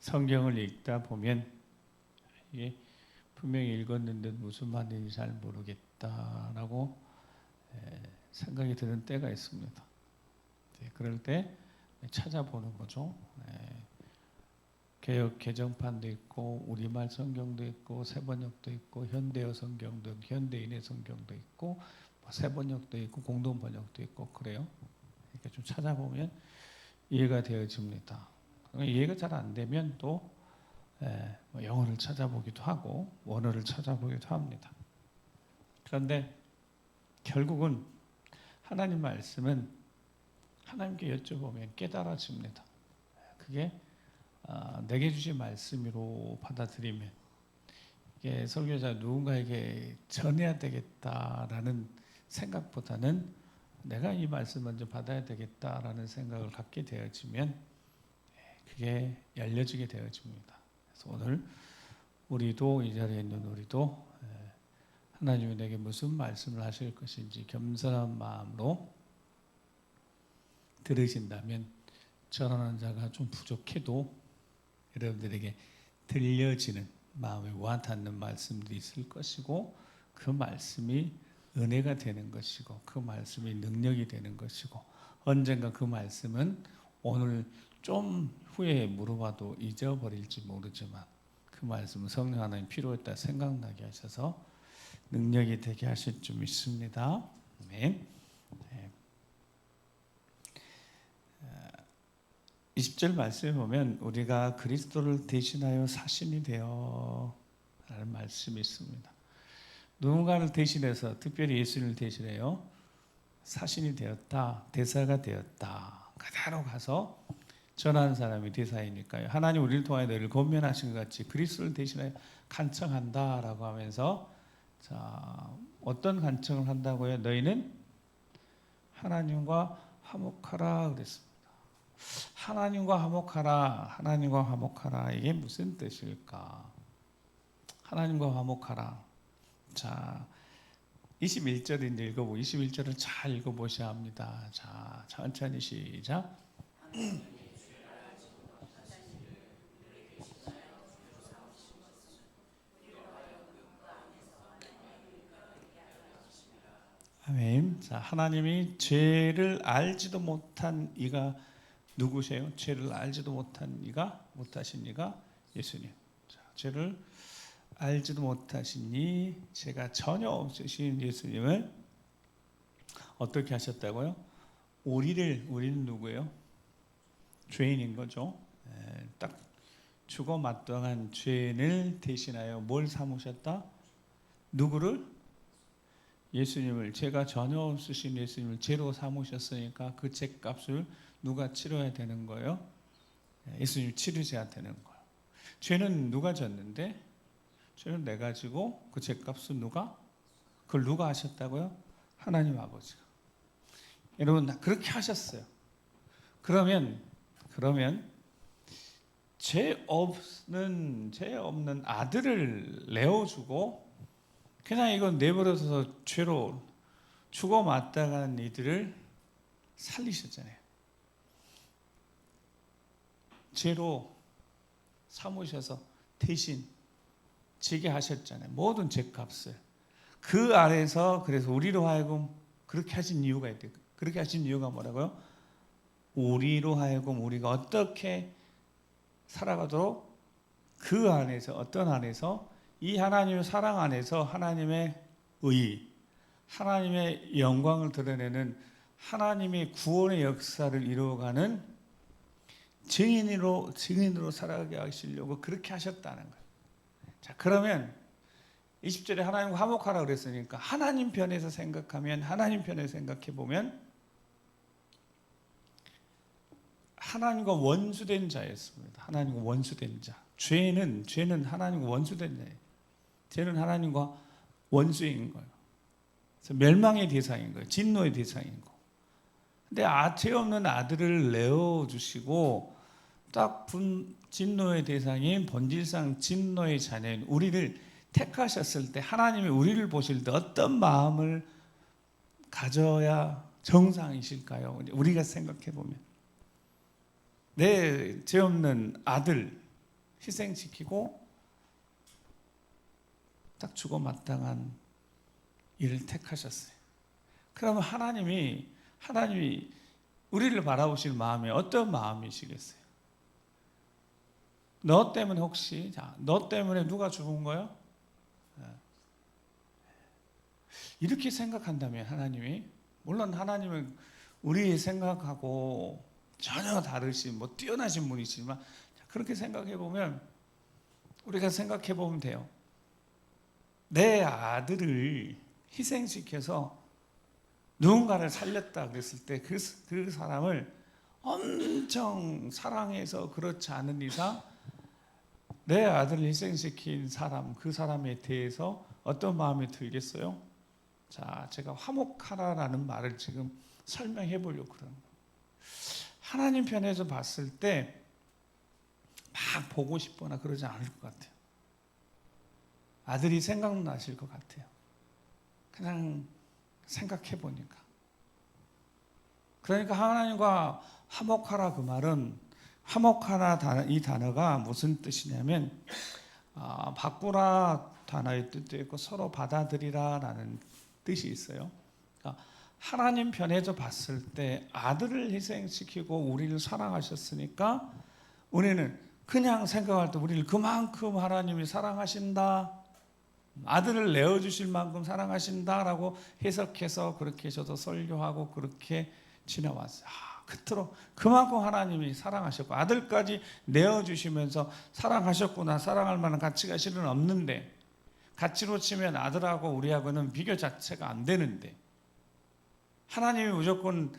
성경을 읽다 보면 이게 분명히 읽었는데 무슨 말인지 잘 모르겠다라고 생각이 드는 때가 있습니다. 그럴 때 찾아보는 거죠. 개역 개정판도 있고 우리말 성경도 있고 새번역도 있고 현대어 성경도 있고 현대인의 성경도 있고 새번역도 있고 공동번역도 있고 그래요. 이렇게 좀 찾아보면 이해가 되어집니다. 이해가 잘 안 되면 또 영어를 찾아보기도 하고 원어를 찾아보기도 합니다. 그런데 결국은 하나님 말씀은 하나님께 여쭤보면 깨달아집니다. 그게 내게 주신 말씀으로 받아들이면 이게 설교자 누군가에게 전해야 되겠다라는 생각보다는 내가 이 말씀 먼저 받아야 되겠다라는 생각을 갖게 되어지면 그게 열려지게 되어집니다. 그래서 오늘 우리도 이 자리에 있는 우리도 하나님이 내게 무슨 말씀을 하실 것인지 겸손한 마음으로 들으신다면 전하는 자가 좀 부족해도 여러분들에게 들려지는 마음에 와닿는 말씀들이 있을 것이고 그 말씀이 은혜가 되는 것이고 그 말씀이 능력이 되는 것이고 언젠가 그 말씀은 오늘 좀 후에 물어봐도 잊어버릴지 모르지만 그 말씀은 성령 하나님 필요했다 생각나게 하셔서 능력이 되게 하실 줄 믿습니다. 아멘. 20절 말씀에 보면 우리가 그리스도를 대신하여 사신이 되어 라는 말씀이 있습니다. 누군가를 대신해서 특별히 예수님을 대신해요 사신이 되었다, 대사가 되었다. 그대로 가서 전하는 사람이 대사이니까요. 하나님 우리를 통하여 너희를 권면하신 것 같이 그리스도를 대신하여 간청한다라고 하면서 자, 어떤 간청을 한다고요? 너희는 하나님과 화목하라 그랬습니다. 하나님과 화목하라, 하나님과 화목하라. 이게 무슨 뜻일까? 하나님과 화목하라. 자, 21절을 읽어보고 21절을 잘 읽어보셔야 합니다. 자, 천천히 시작. 아멘. 자, 하나님이 죄를 알지도 못한 이가 누구세요? 죄를 알지도 못한 이가 못하신 이가 예수님. 자, 죄를 알지도 못하신 이 죄가 전혀 없으신 예수님을 어떻게 하셨다고요? 우리는 누구예요? 죄인인 거죠. 딱 죽어 마땅한 죄인을 대신하여 뭘 삼으셨다? 누구를? 예수님을, 죄가 전혀 없으신 예수님을 죄로 삼으셨으니까 그 죄값을 누가 치러야 되는 거예요? 예수님이 치르셔야 되는 거예요. 죄는 누가 졌는데? 죄는 내가 지고 그 죄값은 누가? 그걸 누가 하셨다고요? 하나님 아버지가. 여러분 그렇게 하셨어요. 그러면 죄 없는 아들을 내어주고 그냥 이건 내버려둬서 죄로 죽어 마땅한 이들을 살리셨잖아요. 죄로 삼으셔서 대신 지게 하셨잖아요. 모든 죄값을. 그 안에서 그래서 우리로 하여금 그렇게 하신 이유가 있대요. 그렇게 하신 이유가 뭐라고요? 우리로 하여금 우리가 어떻게 살아가도록 그 안에서 어떤 안에서 이 하나님의 사랑 안에서 하나님의 의, 하나님의 영광을 드러내는 하나님의 구원의 역사를 이루어가는 증인으로 살아가게 하시려고 그렇게 하셨다는 거예요. 자, 그러면 20절에 하나님과 화목하라 그랬으니까 하나님 편에서 생각하면 하나님 편에서 생각해 보면 하나님과 원수된 자였습니다. 하나님과 원수된 자. 죄는 하나님과 원수된 자예요. 죄는 하나님과 원수인 거예요. 그래서 멸망의 대상인 거예요. 진노의 대상인 거. 근데 죄 없는 아들을 내어주시고 딱 진노의 대상인 본질상 진노의 자녀인 우리를 택하셨을 때 하나님이 우리를 보실 때 어떤 마음을 가져야 정상이실까요? 우리가 생각해 보면 내 죄 없는 아들 희생시키고 딱 죽어 마땅한 일을 택하셨어요. 그러면 하나님이 우리를 바라보실 마음이 어떤 마음이시겠어요? 너 때문에 혹시 너 때문에 누가 죽은 거요? 이렇게 생각한다면 하나님이, 물론 하나님은 우리 생각하고 전혀 다르신 뛰어나신 분이시지만, 그렇게 생각해 보면 우리가 생각해 보면 돼요. 내 아들을 희생시켜서 누군가를 살렸다 그랬을 때 그 사람을 엄청 사랑해서 그렇지 않은 이상 내 아들을 희생시킨 사람, 그 사람에 대해서 어떤 마음이 들겠어요? 자, 제가 화목하라라는 말을 지금 설명해 보려고 그러는 거예요. 하나님 편에서 봤을 때 막 보고 싶거나 그러지 않을 것 같아요. 아들이 생각나실 것 같아요. 그냥 생각해 보니까. 그러니까 하나님과 화목하라, 그 말은, 화목하라 이 단어가 무슨 뜻이냐면 바꾸라 단어의 뜻도 있고 서로 받아들이라라는 뜻이 있어요. 그러니까 하나님 편에서 봤을 때 아들을 희생시키고 우리를 사랑하셨으니까 우리는 그냥 생각할 때 우리를 그만큼 하나님이 사랑하신다, 아들을 내어주실 만큼 사랑하신다라고 해석해서 그렇게 저도 설교하고 그렇게 지나왔어요. 그토록 그만큼 하나님이 사랑하셨고 아들까지 내어주시면서 사랑하셨구나, 사랑할 만한 가치가 실은 없는데, 가치로 치면 아들하고 우리하고는 비교 자체가 안 되는데, 하나님이 무조건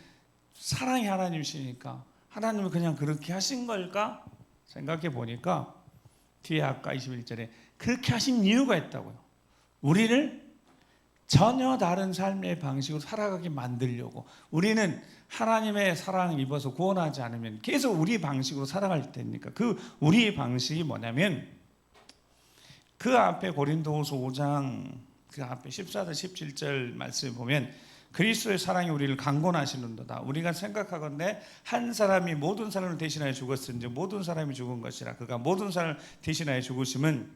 사랑이 하나님이시니까 하나님은 그냥 그렇게 하신 걸까 생각해 보니까 뒤에 아까 21절에 그렇게 하신 이유가 있다고요. 우리를 전혀 다른 삶의 방식으로 살아가게 만들려고. 우리는 하나님의 사랑을 입어서 구원하지 않으면 계속 우리 방식으로 살아갈 테니까, 그 우리 방식이 뭐냐면 그 앞에 고린도후서 5장 그 앞에 14절 17절 말씀을 보면 그리스도의 사랑이 우리를 강권하시는도다. 우리가 생각하건대 한 사람이 모든 사람을 대신하여 죽었은지 모든 사람이 죽은 것이라. 그가 모든 사람을 대신하여 죽으심은,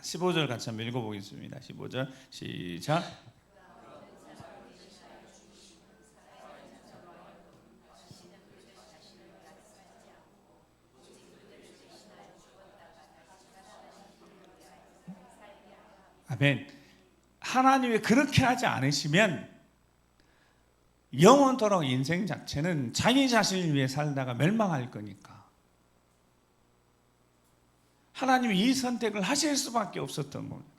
15절 같이 한번 읽어보겠습니다. 15절 시작. 아멘. 하나님이 그렇게 하지 않으시면 영원토록 인생 자체는 자기 자신을 위해 살다가 멸망할 거니까 하나님이 이 선택을 하실 수밖에 없었던 겁니다.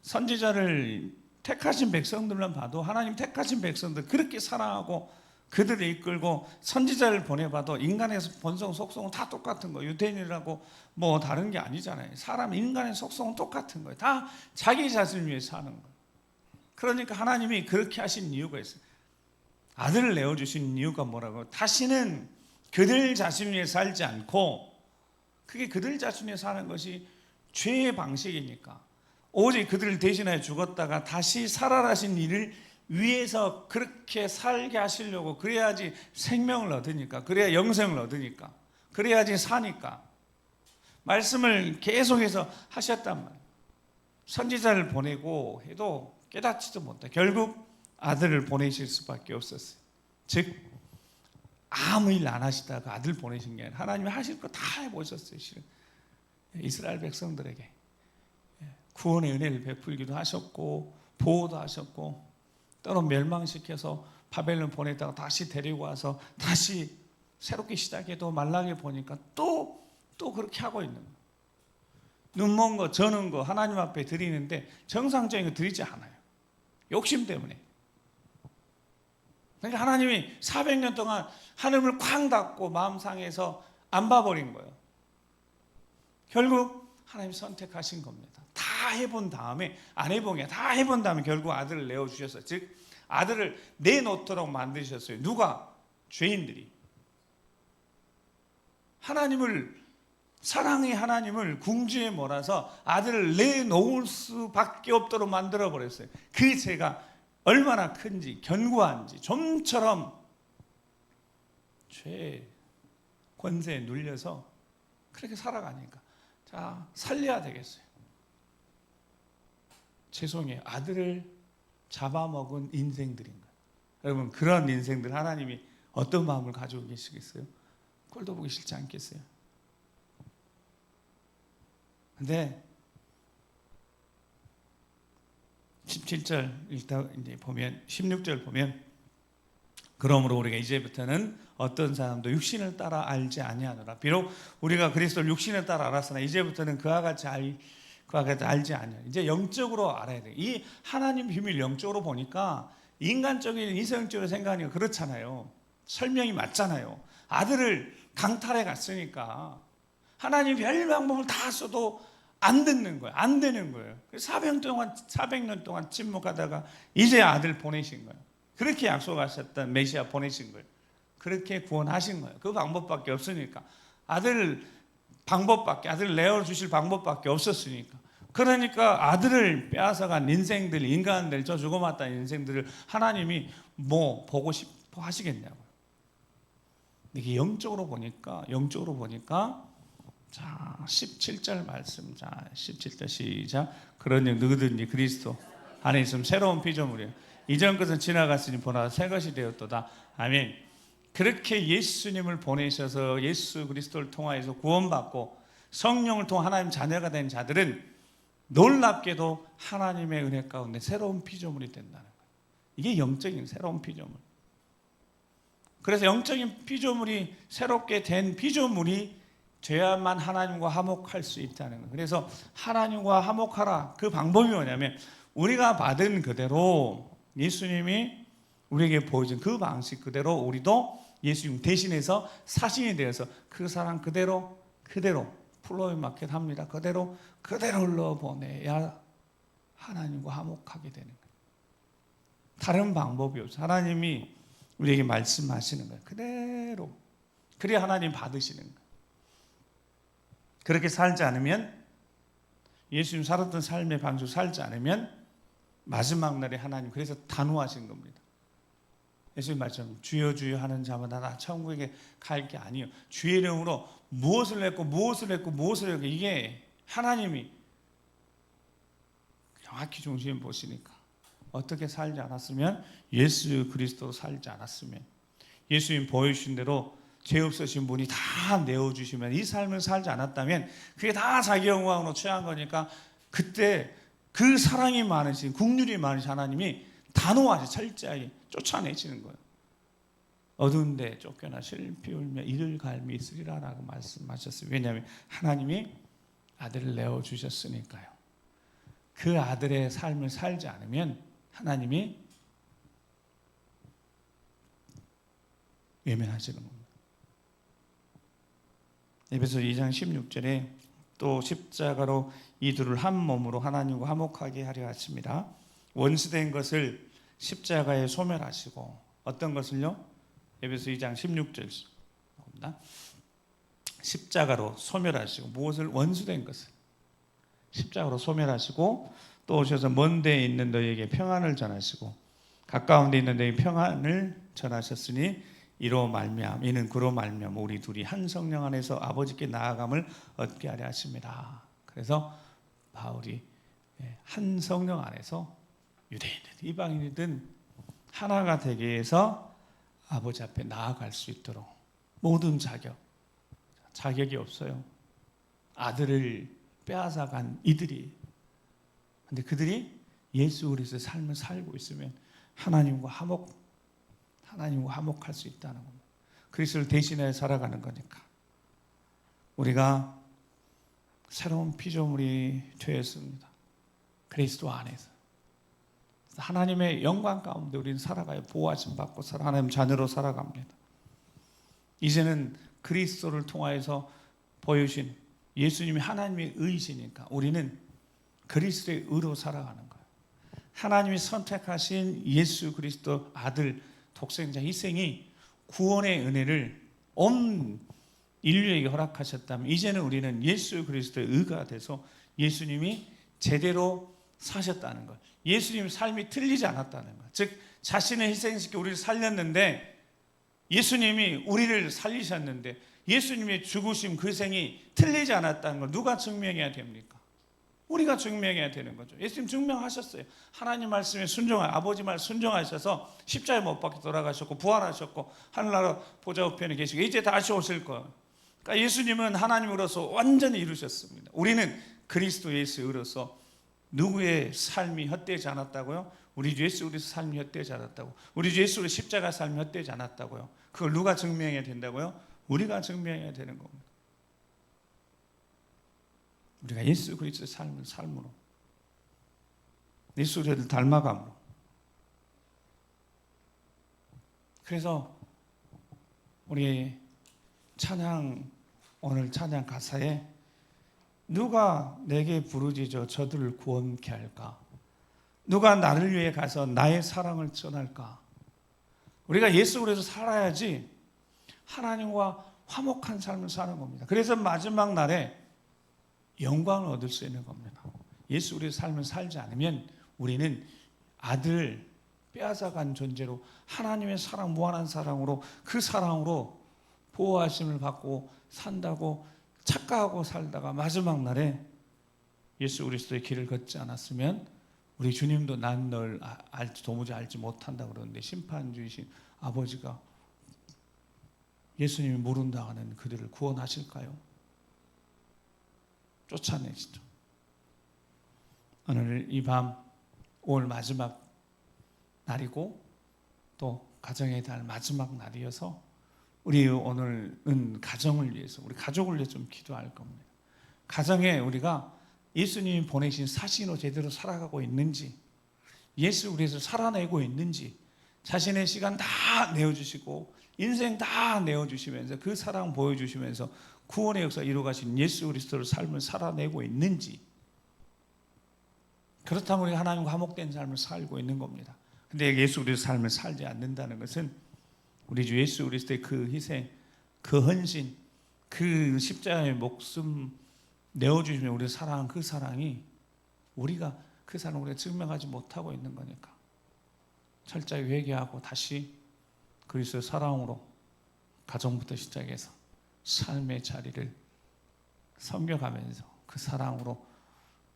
선지자를 택하신 백성들만 봐도 하나님 택하신 백성들 그렇게 사랑하고 그들을 이끌고 선지자를 보내봐도 인간의 본성 속성은 다 똑같은 거예요. 유대인이라고 뭐 다른 게 아니잖아요. 사람 인간의 속성은 똑같은 거예요. 다 자기 자신을 위해 사는 거예요. 그러니까 하나님이 그렇게 하신 이유가 있어요. 아들을 내어주신 이유가 뭐라고? 다시는 그들 자신을 위해 살지 않고, 그게 그들 자신을 위해 사는 것이 죄의 방식이니까 오직 그들을 대신하여 죽었다가 다시 살아나신 이를 위해서 그렇게 살게 하시려고. 그래야지 생명을 얻으니까, 그래야 영생을 얻으니까, 그래야지 사니까 말씀을 계속해서 하셨단 말이에요. 선지자를 보내고 해도 깨닫지도 못해. 결국 아들을 보내실 수밖에 없었어요. 즉 아무 일 안 하시다가 아들 보내신 게 아니라 하나님이 하실 거 다 해보셨어요. 실은 이스라엘 백성들에게 구원의 은혜를 베풀기도 하셨고 보호도 하셨고, 때론 멸망시켜서 바벨론 보내다가 다시 데리고 와서 다시 새롭게 시작해도 말라게 보니까 또 그렇게 하고 있는 거예요. 눈먼 거 저는 거 하나님 앞에 드리는데 정상적인 거 드리지 않아요. 욕심 때문에. 그러니까 하나님이 400년 동안 하늘을 쾅 닫고 마음 상해서 안 봐버린 거예요. 결국 하나님이 선택하신 겁니다. 다 해본 다음에, 안 해본 게 다 해본 다음에 결국 아들을 내어주셨어요. 즉 아들을 내놓도록 만드셨어요. 누가? 죄인들이. 사랑의 하나님을 궁지에 몰아서 아들을 내놓을 수밖에 없도록 만들어 버렸어요. 그 죄가 얼마나 큰지, 견고한지, 좀처럼 죄의 권세에 눌려서 그렇게 살아가니까 자, 살려야 되겠어요. 죄송해요. 아들을 잡아먹은 인생들인 거예요. 여러분, 그런 인생들 하나님이 어떤 마음을 가지고 계시겠어요? 꼴도 보기 싫지 않겠어요? 근데 17절 일단 이제 보면 16절 보면 그러므로 우리가 이제부터는 어떤 사람도 육신을 따라 알지 아니하노라. 비록 우리가 그리스도를 육신을 따라 알았으나 이제부터는 그와 같이 알지 아니하. 이제 영적으로 알아야 돼. 이 하나님 비밀 영적으로 보니까 인간적인 이성적으로 생각하니까 그렇잖아요. 설명이 맞잖아요. 아들을 강탈해 갔으니까 하나님 별 방법을 다 써도 안 듣는 거예요. 안 되는 거예요. 400년 동안 침묵하다가 이제 아들 보내신 거예요. 그렇게 약속하셨던 메시아 보내신 거예요. 그렇게 구원하신 거예요. 그 방법밖에 없으니까. 아들 내어주실 방법밖에 없었으니까. 그러니까 아들을 빼앗아간 인생들, 인간들, 저 죽어맞던 인생들을 하나님이 뭐 보고 싶어 하시겠냐고요. 이게 영적으로 보니까 자, 17절 말씀. 자, 17절 시작. 그러니 누구든지 그리스도 안에 있으면 새로운 피조물이에요. 이전 것은 지나갔으니 보나 새 것이 되었도다. 아멘. 그렇게 예수님을 보내셔서 예수 그리스도를 통하여서 구원받고 성령을 통해 하나님 자녀가 된 자들은 놀랍게도 하나님의 은혜 가운데 새로운 피조물이 된다는 거예요. 이게 영적인 새로운 피조물. 그래서 영적인 피조물이 새롭게 된 피조물이 돼야만 하나님과 화목할 수 있다는 거예요. 그래서 하나님과 화목하라. 그 방법이 뭐냐면 우리가 받은 그대로 예수님이 우리에게 보여준 그 방식 그대로 우리도 예수님 대신해서 사신이 되어서 그 사랑 그대로 플로에 맞게 합니다. 그대로 흘러보내야 하나님과 화목하게 되는 거예요. 다른 방법이 없어요. 하나님이 우리에게 말씀하시는 거예요. 그대로. 그래야 하나님 받으시는 거예요. 그렇게 살지 않으면 예수님 살았던 삶의 방식 살지 않으면 마지막 날에 하나님 그래서 단호하신 겁니다. 예수님 말씀 주여 주여 하는 자마다 나 천국에 갈 게 아니에요. 주의 이름으로 무엇을 했고 이게 하나님이 정확히 중심을 보시니까 어떻게 살지 않았으면 예수 그리스도로 살지 않았으면 예수님 보여주신 대로 죄 없으신 분이 다 내어주시면 이 삶을 살지 않았다면 그게 다 자기 영광으로 취한 거니까 그때 그 사랑이 많으신 국률이 많으신 하나님이 단호하게 철저하게 쫓아내시는 거예요. 어두운 데 쫓겨나 슬피 울며 이를 갈미 있으리라 라고 말씀하셨어요. 왜냐하면 하나님이 아들을 내어주셨으니까요. 그 아들의 삶을 살지 않으면 하나님이 외면하시는 겁니다. 에베소 2장 16절에 또 십자가로 이 둘을 한 몸으로 하나님과 화목하게 하려 하십니다. 원수된 것을 십자가에 소멸하시고 어떤 것을요? 에베소 2장 16절 나옵니다. 십자가로 소멸하시고 무엇을? 원수된 것을 십자가로 소멸하시고 또 오셔서 먼 데에 있는 너희에게 평안을 전하시고 가까운 데 있는 너희 평안을 전하셨으니 이는 그로 말미암아 우리 둘이 한 성령 안에서 아버지께 나아감을 얻게 하려 하십니다. 그래서 바울이 한 성령 안에서 유대인이든 이방인이든 하나가 되게 해서 아버지 앞에 나아갈 수 있도록 모든 자격이 없어요. 아들을 빼앗아간 이들이. 근데 그들이 예수 그리스도의 삶을 살고 있으면 하나님과 화목할 수 있다는 겁니다. 그리스도를 대신해 살아가는 거니까. 우리가 새로운 피조물이 되었습니다. 그리스도 안에서. 하나님의 영광 가운데 우리는 살아가요. 보호하심 받고 하나님 자녀로 살아갑니다. 이제는 그리스도를 통하여서 보여주신 예수님이 하나님의 의시니까 우리는 그리스도의 의로 살아가는 거예요. 하나님이 선택하신 예수 그리스도 아들 독생자 희생이 구원의 은혜를 온 인류에게 허락하셨다면 이제는 우리는 예수 그리스도의 의가 돼서 예수님이 제대로 사셨다는 것, 예수님 삶이 틀리지 않았다는 것, 즉 자신을 희생시켜 우리를 살렸는데 예수님이 우리를 살리셨는데 예수님의 죽으심 그 생이 틀리지 않았다는 걸 누가 증명해야 됩니까? 우리가 증명해야 되는 거죠. 예수님 증명하셨어요. 하나님 말씀에 아버지 말 순종하셔서 십자가에 못 박혀 돌아가셨고 부활하셨고 하늘나라 보좌 우편에 계시고 이제 다시 오실 거예요. 그러니까 예수님은 하나님으로서 완전히 이루셨습니다. 우리는 그리스도 예수로서 누구의 삶이 헛되지 않았다고요? 우리 주 예수 그리스도 삶이 헛되지 않았다고. 우리 주 예수 그리스도 십자가 삶이 헛되지 않았다고요. 그걸 누가 증명해야 된다고요? 우리가 증명해야 되는 겁니다. 우리가 예수 그리스도의 삶으로 예수 그리스도를 닮아감으로. 그래서 우리 오늘 찬양 가사에 누가 내게 부르짖어 저들을 구원케 할까? 누가 나를 위해 가서 나의 사랑을 전할까? 우리가 예수 그리스도 살아야지 하나님과 화목한 삶을 사는 겁니다. 그래서 마지막 날에 영광을 얻을 수 있는 겁니다. 예수 그리스도 삶을 살지 않으면 우리는 아들 빼앗아간 존재로 하나님의 사랑, 무한한 사랑으로 그 사랑으로 보호하심을 받고 산다고 착각하고 살다가 마지막 날에 예수 그리스도의 길을 걷지 않았으면 우리 주님도 난 널 도무지 알지 못한다 그러는데 심판주이신 아버지가 예수님이 모른다하는 그들을 구원하실까요? 쫓아내시죠. 오늘 이 밤 5월 마지막 날이고 또 가정의 달 마지막 날이어서 우리 오늘은 가정을 위해서 우리 가족을 위해서 좀 기도할 겁니다. 가정에 우리가 예수님이 보내신 사신으로 제대로 살아가고 있는지, 예수 그리스도 살아내고 있는지, 자신의 시간 다 내어주시고 인생 다 내어주시면서 그 사랑 보여주시면서 구원의 역사 이루어가신 예수 그리스도를 삶을 살아내고 있는지, 그렇다면 우리가 하나님과 화목된 삶을 살고 있는 겁니다. 근데 예수 그리스도 삶을 살지 않는다는 것은 우리 주 예수 그리스도의 그 희생, 그 헌신, 그 십자가의 목숨 내어주시면 우리를 사랑한 그 사랑이 우리가 그 사랑을 우리가 증명하지 못하고 있는 거니까 철저히 회개하고 다시 그리스도의 사랑으로 가정부터 시작해서 삶의 자리를 섬겨가면서 그 사랑으로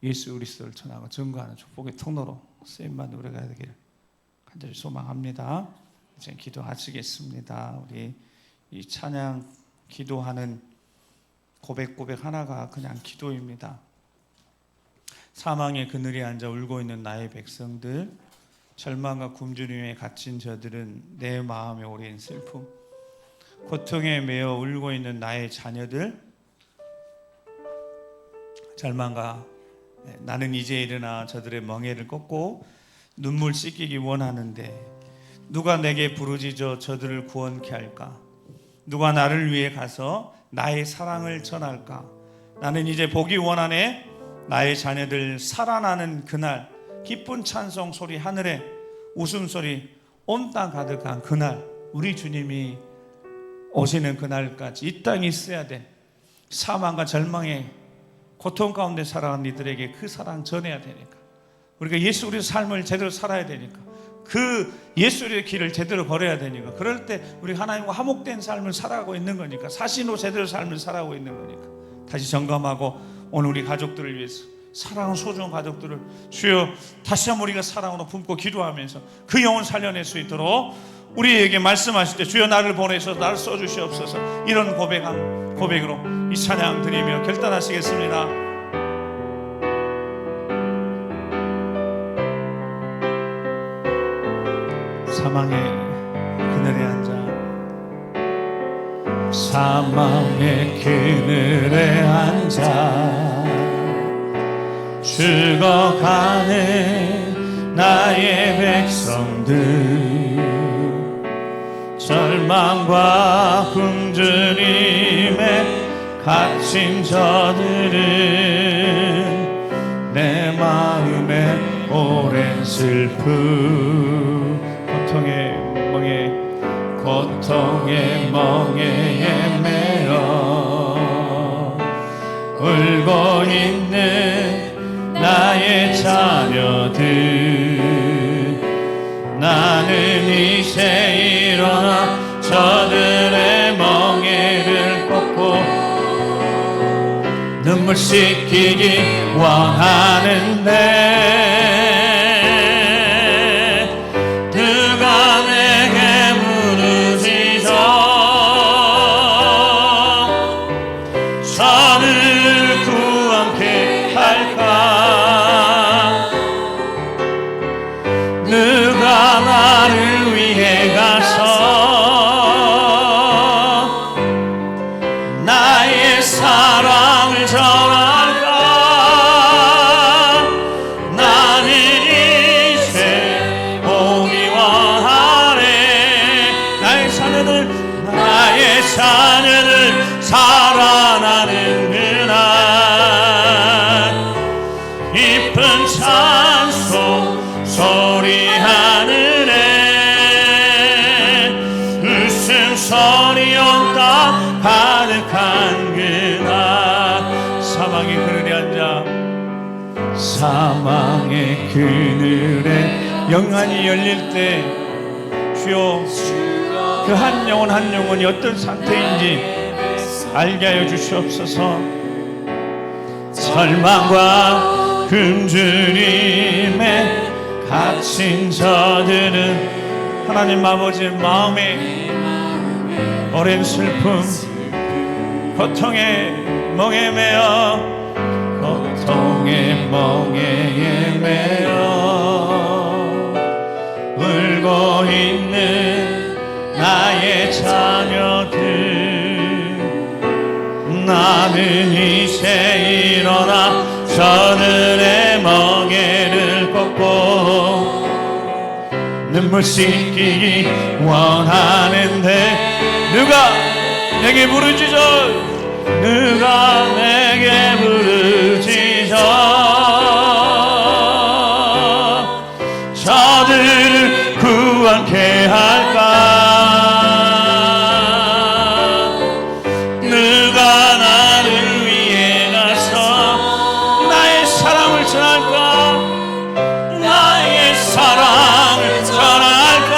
예수 그리스도를 전하고 증거하는 축복의 통로로 쓰임받는 우리가 되기를 간절히 소망합니다. 이제 기도하시겠습니다. 우리 이 찬양 기도하는 고백 하나가 그냥 기도입니다. 사망의 그늘에 앉아 울고 있는 나의 백성들, 절망과 굶주림에 갇힌 저들은 내 마음에 오랜 슬픔, 고통에 매여 울고 있는 나의 자녀들, 절망과 나는 이제 일어나 저들의 멍에를 꺾고 눈물 씻기기 원하는데 누가 내게 부르짖어 저들을 구원케 할까? 누가 나를 위해 가서 나의 사랑을 전할까? 나는 이제 보기 원하네. 나의 자녀들 살아나는 그날, 기쁜 찬송 소리 하늘에 웃음소리 온 땅 가득한 그날, 우리 주님이 오시는 그날까지 이 땅에 있어야 돼. 사망과 절망의 고통 가운데 살아가는 이들에게 그 사랑 전해야 되니까, 우리가 예수 그리스도 삶을 제대로 살아야 되니까, 그 예수의 길을 제대로 걸어야 되니까, 그럴 때 우리 하나님과 화목된 삶을 살아가고 있는 거니까, 사신으로 제대로 삶을 살아가고 있는 거니까 다시 점검하고 오늘 우리 가족들을 위해서, 사랑하는 소중한 가족들을 주여 다시 한번 우리가 사랑으로 품고 기도하면서 그 영혼 살려낼 수 있도록 우리에게 말씀하실 때 주여 나를 보내서 나를 써주시옵소서, 이런 고백으로 이 찬양 드리며 결단하시겠습니다. 사망의 그늘에 앉아, 사망의 그늘에 앉아 죽어가는 나의 백성들, 절망과 굶주림에 갇힌 저들은 내 마음에 오랜 슬픔, 고통의 멍에에 매여 울고 있는 나의 자녀들, 나는 이제 일어나 저들의 멍에를 꺾고 눈물 씻기기 원하는데 누가 내게 부르짖어 저를 구원케 할까 누가 나를 위해 가서 나의 사랑을 전할까 나는 이제 보기 원하네 나의 자녀들 살아나는 그날 깊은 찬송 소리하는 애 웃음소리 온 땅 가득한 그날 사망의 그늘에 앉아 사망의 그늘에 영안이 열릴 때 주여 그 한 영혼 한 영혼이 어떤 상태인지 알게 하여 주시옵소서. 절망과 굶주림에 갇힌 저들은 하나님 아버지 마음에 오랜 슬픔 고통의 멍에 매여 울고 있는 나의 자녀들 나는 이제 일어나 저들의 멍에를 꺾고 눈물 씻기기 원하는데 누가 내게 부르짖어 누가 내게 부르짖어 저들을 구원케 할까 누가 나를 위해 가서 나의 사랑을 전할까 나의 사랑을 전할까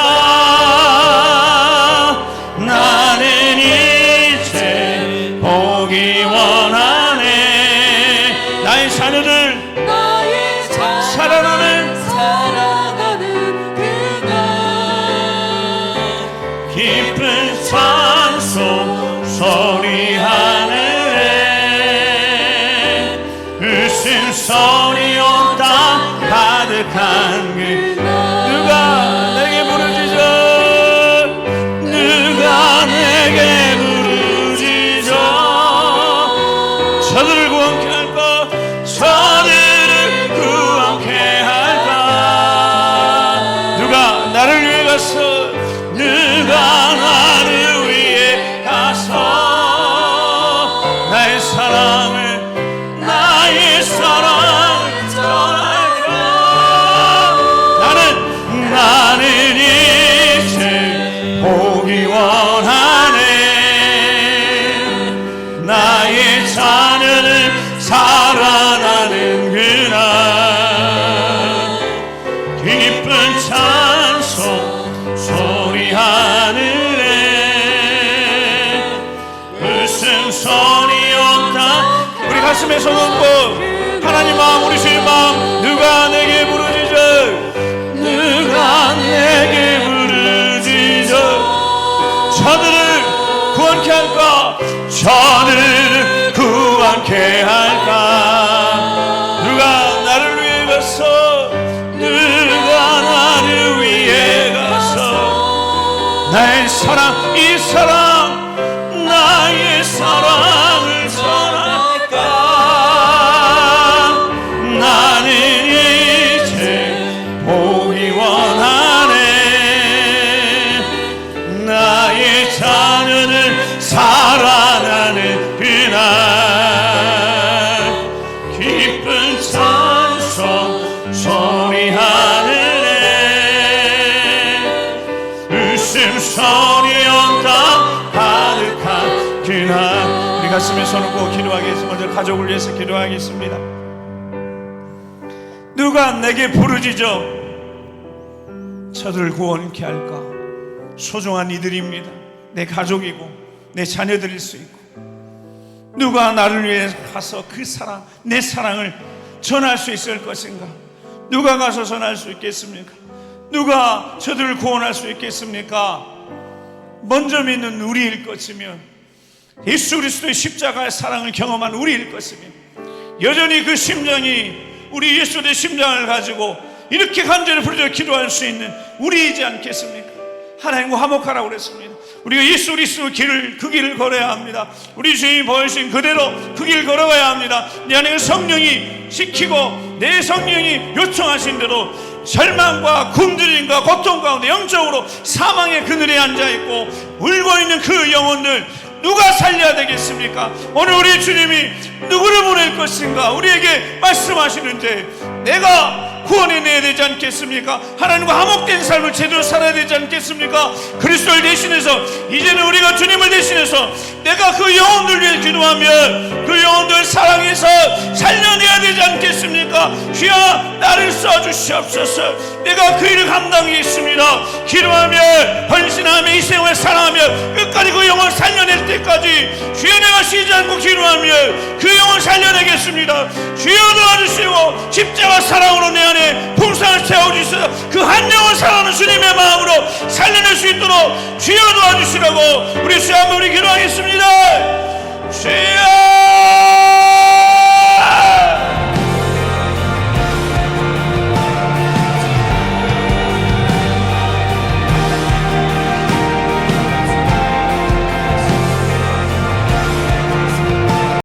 나는 이제 보기 원하네 나의 자녀들 살아나는 깊은 찬송 소리하네 웃음소리 온 땅 가득한 누가 내게 부르짖어 누가 내게 부르짖어 저들을 구원케 할까 저들을 구원케 할까 누가 나를 위해 가서 누가 나를 위해 가서 나의 사랑을 전할까 나는 이제 보기 원하네 나의 자녀를 살아나는 그날 깊은 찬송 소리하는 애 웃음소리 온다 우리 가슴에 손 얹고 하나님 마음 우리 주의 마음 누가 내게 부르짖어 누가 내게 부르짖어 저들을 구원케 할까 저들을 구원케 할까 누가 나를 위해 가서 누가 나를 위해 가서 나의 사랑 이 사랑 나의 사랑을 전할까 나는 이제 보기 원하네 나의 자녀들 살아나는 그날 깊은 찬송 소리하는 애 웃음소리 온 땅 가득한 그날 우리 가슴에 손을 얹고 기도하겠습니다. 먼저 가족을 위해서 기도하겠습니다. 누가 내게 부르짖어 저들을 구원케 할까 소중한 이들입니다. 내 가족이고 내 자녀들일 수 있고 누가 나를 위해 가서 그 사랑, 내 사랑을 전할 수 있을 것인가? 누가 가서 전할 수 있겠습니까? 누가 저들을 구원할 수 있겠습니까? 먼저 믿는 우리일 것이며, 예수 그리스도의 십자가의 사랑을 경험한 우리일 것이며, 여전히 그 심장이, 우리 예수의 심장을 가지고 이렇게 간절히 부르짖어 기도할 수 있는 우리이지 않겠습니까? 하나님과 화목하라고 그랬습니다. 우리가 예수 그리스도의 길을, 그 길을 걸어야 합니다. 우리 주님이 보여주신 그대로 그 길을 걸어가야 합니다. 내 안에 성령이 시키고 내 성령이 요청하신 대로 절망과 굶주림과 고통 가운데 영적으로 사망의 그늘에 앉아있고 울고 있는 그 영혼들 누가 살려야 되겠습니까? 오늘 우리 주님이 누구를 보낼 것인가 우리에게 말씀하시는데, 내가 구원해내야 되지 않겠습니까? 하나님과 화목된 삶을 제대로 살아야 되지 않겠습니까? 그리스도를 대신해서, 이제는 우리가 주님을 대신해서 내가 그 영혼들 위해 기도하면 그 영혼들 사랑해서 살려내야 되지 않겠습니까? 주여 나를 써주시옵소서. 내가 그 일을 감당하겠습니다. 기도하며 헌신하며 이 생을 사랑하며 끝까지 그 영혼 살려낼 때까지 주여 내가 쉬지 않고 기도하며 그 영혼 살려내겠습니다. 주여 도와주시고 십자가 사랑으로 내 안에 풍성을 채워주셔서 그 한 영혼 사랑하는 주님의 마음으로 살려낼 수 있도록 주여 도와주시라고 우리 주 한번 우리 기도하겠습니다. 주여